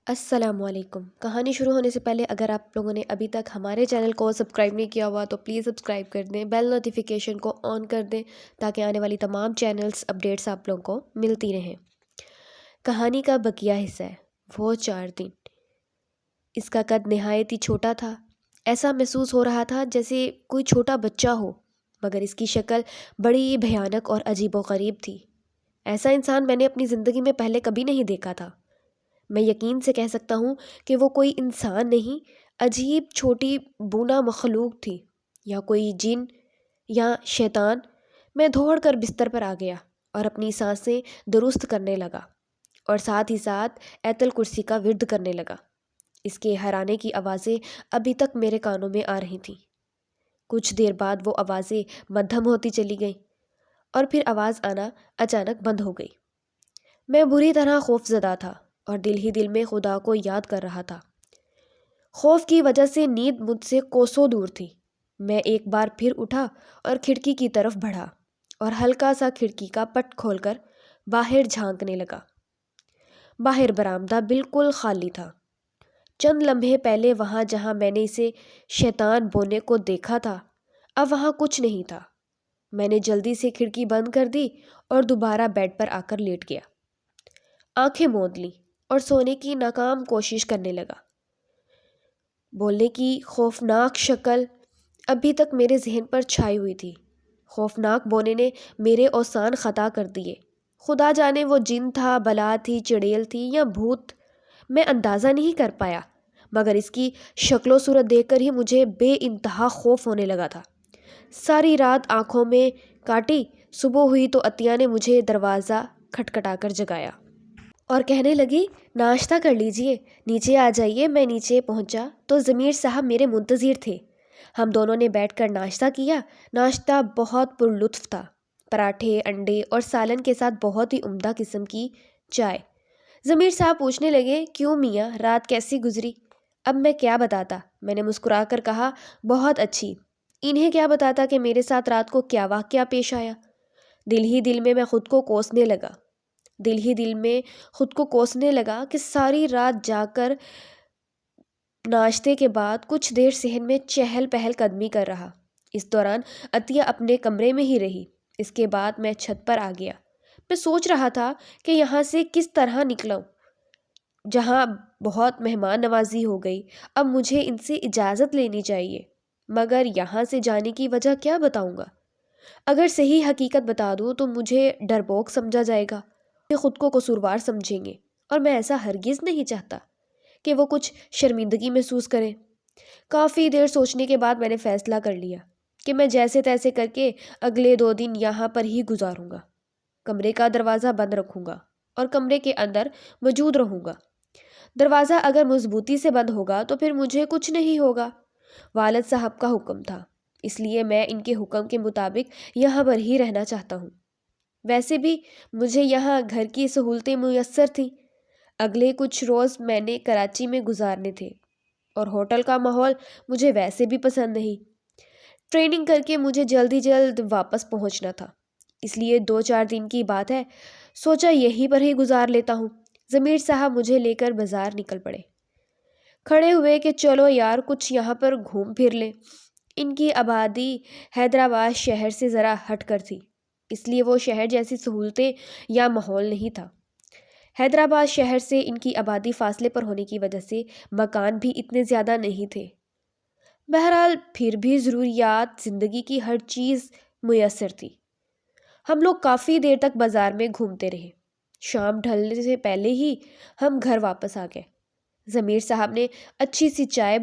السلام علیکم۔ کہانی شروع ہونے سے پہلے اگر آپ لوگوں نے ابھی تک ہمارے چینل کو سبسکرائب نہیں کیا ہوا تو پلیز سبسکرائب کر دیں، بیل نوٹیفیکیشن کو آن کر دیں تاکہ آنے والی تمام چینلز اپڈیٹس آپ لوگوں کو ملتی رہیں۔ کہانی کا بقیہ حصہ ہے وہ 4 دن۔ اس کا قد نہایت ہی چھوٹا تھا۔ ایسا محسوس ہو رہا تھا جیسے کوئی چھوٹا بچہ ہو، مگر اس کی شکل بڑی بھیانک اور عجیب و غریب تھی۔ ایسا انسان میں نے اپنی زندگی میں پہلے کبھی نہیں دیکھا تھا۔ میں یقین سے کہہ سکتا ہوں کہ وہ کوئی انسان نہیں، عجیب چھوٹی بونا مخلوق تھی، یا کوئی جن یا شیطان۔ میں دوڑ کر بستر پر آ گیا اور اپنی سانسیں درست کرنے لگا، اور ساتھ ہی ساتھ ایت الکرسی کا ورد کرنے لگا۔ اس کے ہرانے کی آوازیں ابھی تک میرے کانوں میں آ رہی تھیں۔ کچھ دیر بعد وہ آوازیں مدھم ہوتی چلی گئیں، اور پھر آواز آنا اچانک بند ہو گئی۔ میں بری طرح خوف زدہ تھا اور دل ہی دل میں خدا کو یاد کر رہا تھا۔ خوف کی وجہ سے نیند مجھ سے کوسوں دور تھی۔ میں ایک بار پھر اٹھا اور کھڑکی کی طرف بڑھا اور ہلکا سا کھڑکی کا پٹ کھول کر باہر جھانکنے لگا۔ باہر برآمدہ بالکل خالی تھا۔ چند لمحے پہلے وہاں جہاں میں نے اسے شیطان بونے کو دیکھا تھا، اب وہاں کچھ نہیں تھا۔ میں نے جلدی سے کھڑکی بند کر دی اور دوبارہ بیڈ پر آ کر لیٹ گیا۔ آنکھیں موند لیں اور سونے کی ناکام کوشش کرنے لگا۔ بولنے کی خوفناک شکل ابھی تک میرے ذہن پر چھائی ہوئی تھی۔ خوفناک بونے نے میرے اوسان خطا کر دیے۔ خدا جانے وہ جن تھا، بلا تھی، چڑیل تھی یا بھوت، میں اندازہ نہیں کر پایا، مگر اس کی شکل و صورت دیکھ کر ہی مجھے بے انتہا خوف ہونے لگا تھا۔ ساری رات آنکھوں میں کاٹی۔ صبح ہوئی تو عطیہ نے مجھے دروازہ کھٹکھٹا کر جگایا اور کہنے لگی، ناشتہ کر لیجئے، نیچے آ جائیے۔ میں نیچے پہنچا تو ضمیر صاحب میرے منتظر تھے۔ ہم دونوں نے بیٹھ کر ناشتہ کیا۔ ناشتہ بہت پرلطف تھا۔ پراٹھے، انڈے اور سالن کے ساتھ بہت ہی عمدہ قسم کی چائے۔ ضمیر صاحب پوچھنے لگے، کیوں میاں، رات کیسی گزری؟ اب میں کیا بتاتا؟ میں نے مسکرا کر کہا، بہت اچھی۔ انہیں کیا بتاتا کہ میرے ساتھ رات کو کیا واقعہ پیش آیا؟ دل ہی دل میں خود کو کوسنے لگا۔ کہ ساری رات جا کر ناشتے کے بعد کچھ دیر صحن میں چہل پہل قدمی کر رہا۔ اس دوران عطیہ اپنے کمرے میں ہی رہی۔ اس کے بعد میں چھت پر آ گیا۔ میں سوچ رہا تھا کہ یہاں سے کس طرح نکلوں، جہاں بہت مہمان نوازی ہو گئی۔ اب مجھے ان سے اجازت لینی چاہیے، مگر یہاں سے جانے کی وجہ کیا بتاؤں گا؟ اگر صحیح حقیقت بتا دوں تو مجھے ڈرپوک سمجھا جائے گا، خود کو قصوروار سمجھیں گے، اور میں ایسا ہرگز نہیں چاہتا کہ وہ کچھ شرمندگی محسوس کریں۔ کافی دیر سوچنے کے بعد میں نے فیصلہ کر لیا کہ میں جیسے تیسے کر کے اگلے 2 دن یہاں پر ہی گزاروں گا۔ کمرے کا دروازہ بند رکھوں گا اور کمرے کے اندر موجود رہوں گا۔ دروازہ اگر مضبوطی سے بند ہوگا تو پھر مجھے کچھ نہیں ہوگا۔ والد صاحب کا حکم تھا، اس لیے میں ان کے حکم کے مطابق یہاں پر ہی رہنا چاہتا ہوں۔ ویسے بھی مجھے یہاں گھر کی سہولتیں میسر تھیں۔ اگلے کچھ روز میں نے کراچی میں گزارنے تھے، اور ہوٹل کا ماحول مجھے ویسے بھی پسند نہیں۔ ٹریننگ کر کے مجھے جلد ہی جلد واپس پہنچنا تھا، اس لیے 2-4 دن کی بات ہے، سوچا یہیں پر ہی گزار لیتا ہوں۔ ضمیر صاحب مجھے لے کر بازار نکل پڑے۔ کھڑے ہوئے کہ چلو یار کچھ یہاں پر گھوم پھر لیں۔ ان کی آبادی حیدرآباد شہر سے ذرا ہٹ کر تھی، اس لیے وہ شہر جیسی سہولتیں یا ماحول نہیں تھا۔ حیدرآباد شہر سے ان کی آبادی فاصلے پر ہونے کی وجہ سے مکان بھی اتنے زیادہ نہیں تھے۔ بہرحال پھر بھی ضروریات زندگی کی ہر چیز میسر تھی۔ ہم لوگ کافی دیر تک بازار میں گھومتے رہے۔ شام ڈھلنے سے پہلے ہی ہم گھر واپس آ گئے۔ ضمیر صاحب نے اچھی سی چائے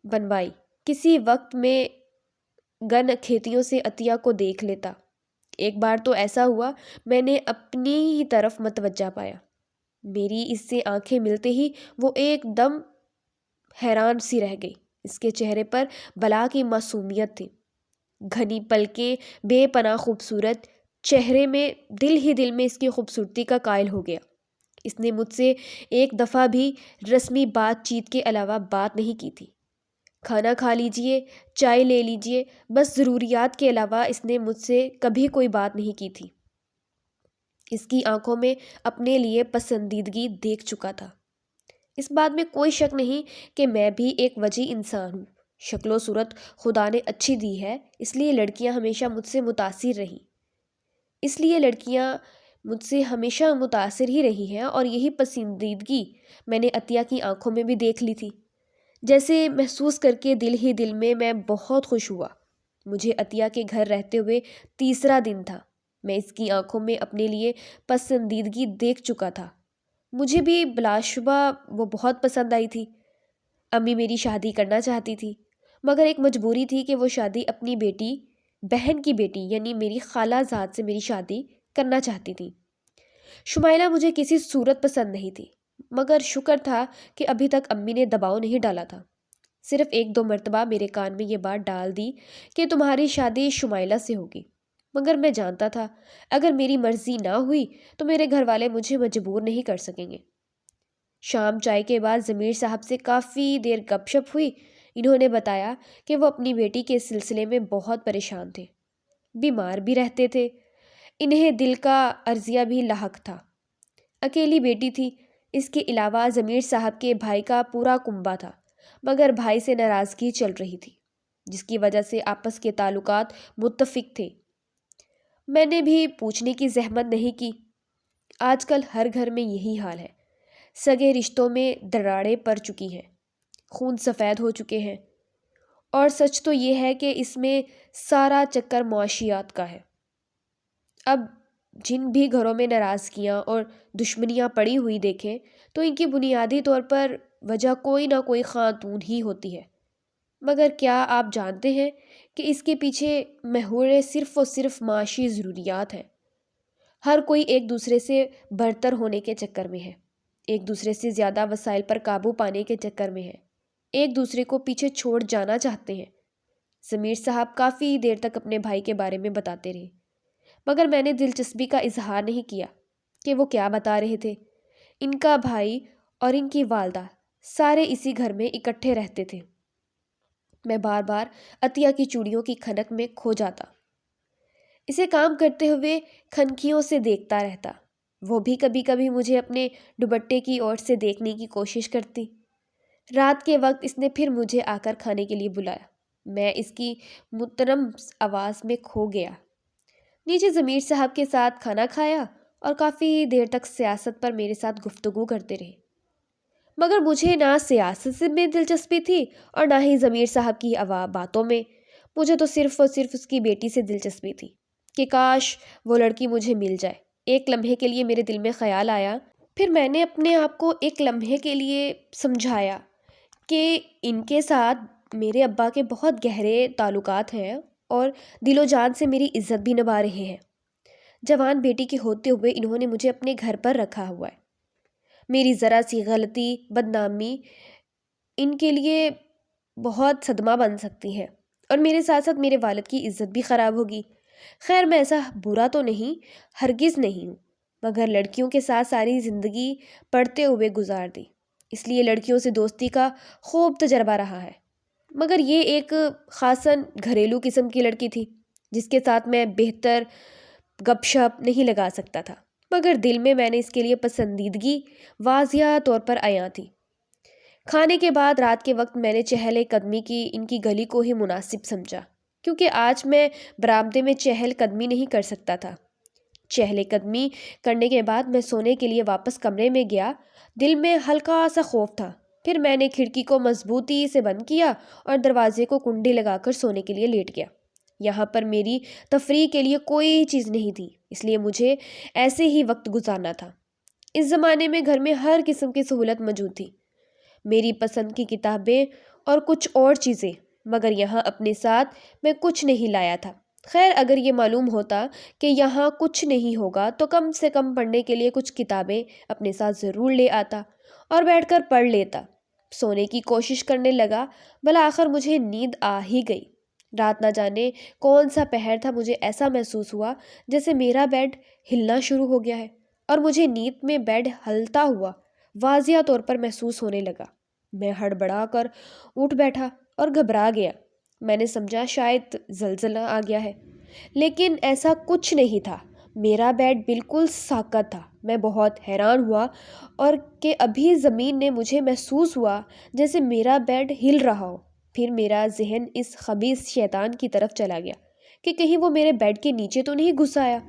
بنوائی۔ کسی وقت میں گن کھیتیوں سے عطیہ کو دیکھ لیتا۔ ایک بار تو ایسا ہوا، میں نے اپنی ہی طرف متوجہ پایا۔ میری اس سے آنکھیں ملتے ہی وہ ایک دم حیران سی رہ گئی۔ اس کے چہرے پر بلا کی معصومیت تھی۔ گھنی پلکیں، بے پناہ خوبصورت چہرے میں دل ہی دل میں اس کی خوبصورتی کا قائل ہو گیا۔ اس نے مجھ سے ایک دفعہ بھی رسمی بات چیت کے علاوہ بات نہیں کی تھی۔ کھانا کھا لیجئے، چائے لے لیجئے، بس ضروریات کے علاوہ اس نے مجھ سے کبھی کوئی بات نہیں کی تھی۔ اس کی آنکھوں میں اپنے لیے پسندیدگی دیکھ چکا تھا۔ اس بات میں کوئی شک نہیں کہ میں بھی ایک وجیح انسان ہوں۔ شکل و صورت خدا نے اچھی دی ہے، اس لیے لڑکیاں ہمیشہ مجھ سے متاثر رہیں اس لیے لڑکیاں مجھ سے ہمیشہ متاثر ہی رہی ہیں، اور یہی پسندیدگی میں نے عطیہ کی آنکھوں میں بھی دیکھ لی تھی۔ جیسے محسوس کر کے دل ہی دل میں بہت خوش ہوا۔ مجھے عطیہ کے گھر رہتے ہوئے تیسرا دن تھا۔ میں اس کی آنکھوں میں اپنے لیے پسندیدگی دیکھ چکا تھا۔ مجھے بھی بلا شبہ وہ بہت پسند آئی تھی۔ امی میری شادی کرنا چاہتی تھی، مگر ایک مجبوری تھی کہ وہ شادی اپنی بیٹی بہن کی بیٹی یعنی میری خالہ زاد سے میری شادی کرنا چاہتی تھی۔ شمائلہ مجھے کسی صورت پسند نہیں تھی، مگر شکر تھا کہ ابھی تک امی نے دباؤ نہیں ڈالا تھا۔ صرف ایک دو مرتبہ میرے کان میں یہ بات ڈال دی کہ تمہاری شادی شمائلہ سے ہوگی، مگر میں جانتا تھا اگر میری مرضی نہ ہوئی تو میرے گھر والے مجھے مجبور نہیں کر سکیں گے۔ شام چائے کے بعد ضمیر صاحب سے کافی دیر گپ شپ ہوئی۔ انہوں نے بتایا کہ وہ اپنی بیٹی کے سلسلے میں بہت پریشان تھے، بیمار بھی رہتے تھے، انہیں دل کا عرضیہ بھی لاحق تھا۔ اکیلی بیٹی تھی، اس کے علاوہ ضمیر صاحب کے بھائی کا پورا کنبہ تھا، مگر بھائی سے ناراضگی چل رہی تھی، جس کی وجہ سے آپس کے تعلقات متفق تھے۔ میں نے بھی پوچھنے کی زحمت نہیں کی۔ آج کل ہر گھر میں یہی حال ہے، سگے رشتوں میں دراڑیں پڑ چکی ہیں، خون سفید ہو چکے ہیں، اور سچ تو یہ ہے کہ اس میں سارا چکر معاشیات کا ہے۔ اب جن بھی گھروں میں ناراضگیاں اور دشمنیاں پڑی ہوئی دیکھیں تو ان کی بنیادی طور پر وجہ کوئی نہ کوئی خاتون ہی ہوتی ہے، مگر کیا آپ جانتے ہیں کہ اس کے پیچھے محور صرف اور صرف معاشی ضروریات ہیں۔ ہر کوئی ایک دوسرے سے برتر ہونے کے چکر میں ہے، ایک دوسرے سے زیادہ وسائل پر قابو پانے کے چکر میں ہے، ایک دوسرے کو پیچھے چھوڑ جانا چاہتے ہیں۔ ضمیر صاحب کافی دیر تک اپنے بھائی کے بارے میں بتاتے رہے، مگر میں نے دلچسپی کا اظہار نہیں کیا کہ وہ کیا بتا رہے تھے۔ ان کا بھائی اور ان کی والدہ سارے اسی گھر میں اکٹھے رہتے تھے۔ میں بار بار عطیہ کی چوڑیوں کی کھنک میں کھو جاتا، اسے کام کرتے ہوئے کھنکیوں سے دیکھتا رہتا۔ وہ بھی کبھی کبھی مجھے اپنے دوپٹے کی اور سے دیکھنے کی کوشش کرتی۔ رات کے وقت اس نے پھر مجھے آ کر کھانے کے لیے بلایا۔ میں اس کی متنم آواز میں کھو گیا۔ نیچے ضمیر صاحب کے ساتھ کھانا کھایا اور کافی دیر تک سیاست پر میرے ساتھ گفتگو کرتے رہے، مگر مجھے نہ سیاست میں دلچسپی تھی اور نہ ہی ضمیر صاحب کی باتوں میں۔ مجھے تو صرف اور صرف اس کی بیٹی سے دلچسپی تھی کہ کاش وہ لڑکی مجھے مل جائے۔ ایک لمحے کے لیے میرے دل میں خیال آیا، پھر میں نے اپنے آپ کو ایک لمحے کے لیے سمجھایا کہ ان کے ساتھ میرے ابا کے بہت گہرے تعلقات ہیں اور دل و جان سے میری عزت بھی نبھا رہے ہیں۔ جوان بیٹی کے ہوتے ہوئے انہوں نے مجھے اپنے گھر پر رکھا ہوا ہے۔ میری ذرا سی غلطی، بدنامی ان کے لیے بہت صدمہ بن سکتی ہے، اور میرے ساتھ ساتھ میرے والد کی عزت بھی خراب ہوگی۔ خیر میں ایسا برا تو نہیں، ہرگز نہیں ہوں، مگر لڑکیوں کے ساتھ ساری زندگی پڑھتے ہوئے گزار دی، اس لیے لڑکیوں سے دوستی کا خوب تجربہ رہا ہے۔ مگر یہ ایک خاصاً گھریلو قسم کی لڑکی تھی جس کے ساتھ میں بہتر گپ شپ نہیں لگا سکتا تھا، مگر دل میں نے اس کے لیے پسندیدگی واضح طور پر عیاں تھی۔ کھانے کے بعد رات کے وقت میں نے چہل قدمی کی ان کی گلی کو ہی مناسب سمجھا، کیونکہ آج میں برآمدے میں چہل قدمی نہیں کر سکتا تھا۔ چہل قدمی کرنے کے بعد میں سونے کے لیے واپس کمرے میں گیا۔ دل میں ہلکا سا خوف تھا، پھر میں نے کھڑکی کو مضبوطی سے بند کیا اور دروازے کو کنڈی لگا کر سونے کے لیے لیٹ گیا۔ یہاں پر میری تفریح کے لیے کوئی چیز نہیں تھی، اس لیے مجھے ایسے ہی وقت گزارنا تھا۔ اس زمانے میں گھر میں ہر قسم کی سہولت موجود تھی، میری پسند کی کتابیں اور کچھ اور چیزیں، مگر یہاں اپنے ساتھ میں کچھ نہیں لایا تھا۔ خیر اگر یہ معلوم ہوتا کہ یہاں کچھ نہیں ہوگا تو کم سے کم پڑھنے کے لیے کچھ کتابیں اپنے ساتھ ضرور لے آتا اور بیٹھ کر پڑھ لیتا۔ سونے کی کوشش کرنے لگا، بالآخر مجھے نیند آ ہی گئی۔ رات نہ جانے کون سا پہر تھا، مجھے ایسا محسوس ہوا جیسے میرا بیڈ ہلنا شروع ہو گیا ہے، اور مجھے نیند میں بیڈ ہلتا ہوا واضح طور پر محسوس ہونے لگا۔ میں ہڑبڑا کر اٹھ بیٹھا اور گھبرا گیا۔ میں نے سمجھا شاید زلزلہ آ گیا ہے، لیکن ایسا کچھ نہیں تھا۔ میرا بیڈ بالکل ساکت تھا۔ میں بہت حیران ہوا اور کہ ابھی زمین نے مجھے محسوس ہوا جیسے میرا بیڈ ہل رہا ہو۔ پھر میرا ذہن اس خبیث شیطان کی طرف چلا گیا کہ کہیں وہ میرے بیڈ کے نیچے تو نہیں گھس آیا۔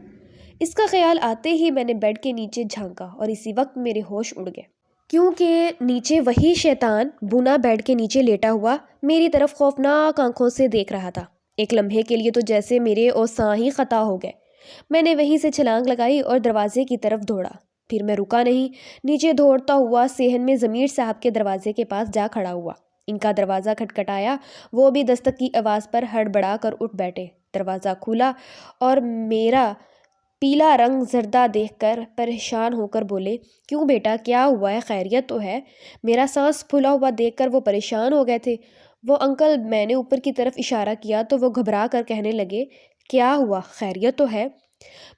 اس کا خیال آتے ہی میں نے بیڈ کے نیچے جھانکا اور اسی وقت میرے ہوش اڑ گئے، کیونکہ نیچے وہی شیطان بونا بیڈ کے نیچے لیٹا ہوا میری طرف خوفناک آنکھوں سے دیکھ رہا تھا۔ ایک لمحے کے لیے تو جیسے میرے اوساں ہی خطا ہو گئے۔ میں نے وہیں سے چھلانگ لگائی اور دروازے کی طرف دوڑا۔ پھر میں رکا نہیں، نیچے دوڑتا ہوا صحن میں ضمیر صاحب کے دروازے کے پاس جا کھڑا ہوا۔ ان کا دروازہ کھٹکھٹایا، وہ بھی دستک کی آواز پر ہڑبڑا کر اٹھ بیٹھے۔ دروازہ کھلا اور میرا پیلا رنگ زردہ دیکھ کر پریشان ہو کر بولے، کیوں بیٹا، کیا ہوا ہے؟ خیریت تو ہے؟ میرا سانس پھولا ہوا دیکھ کر وہ پریشان ہو گئے تھے۔ وہ انکل، میں نے اوپر کی طرف اشارہ کیا تو وہ گھبرا کر کہنے لگے، کیا ہوا؟ خیریت تو ہے؟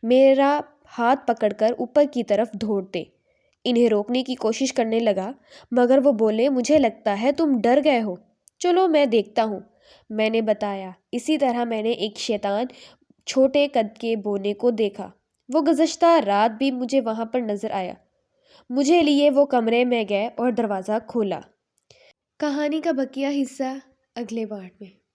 میرا ہاتھ پکڑ کر اوپر کی طرف دوڑتے انہیں روکنے کی کوشش کرنے لگا، مگر وہ بولے، مجھے لگتا ہے تم ڈر گئے ہو، چلو میں دیکھتا ہوں۔ میں نے بتایا، اسی طرح میں نے ایک شیطان چھوٹے قد کے بونے کو دیکھا۔ وہ گزشتہ رات بھی مجھے وہاں پر نظر آیا۔ مجھے لیے وہ کمرے میں گئے اور دروازہ کھولا۔ کہانی کا بقیہ حصہ اگلے پارٹ میں۔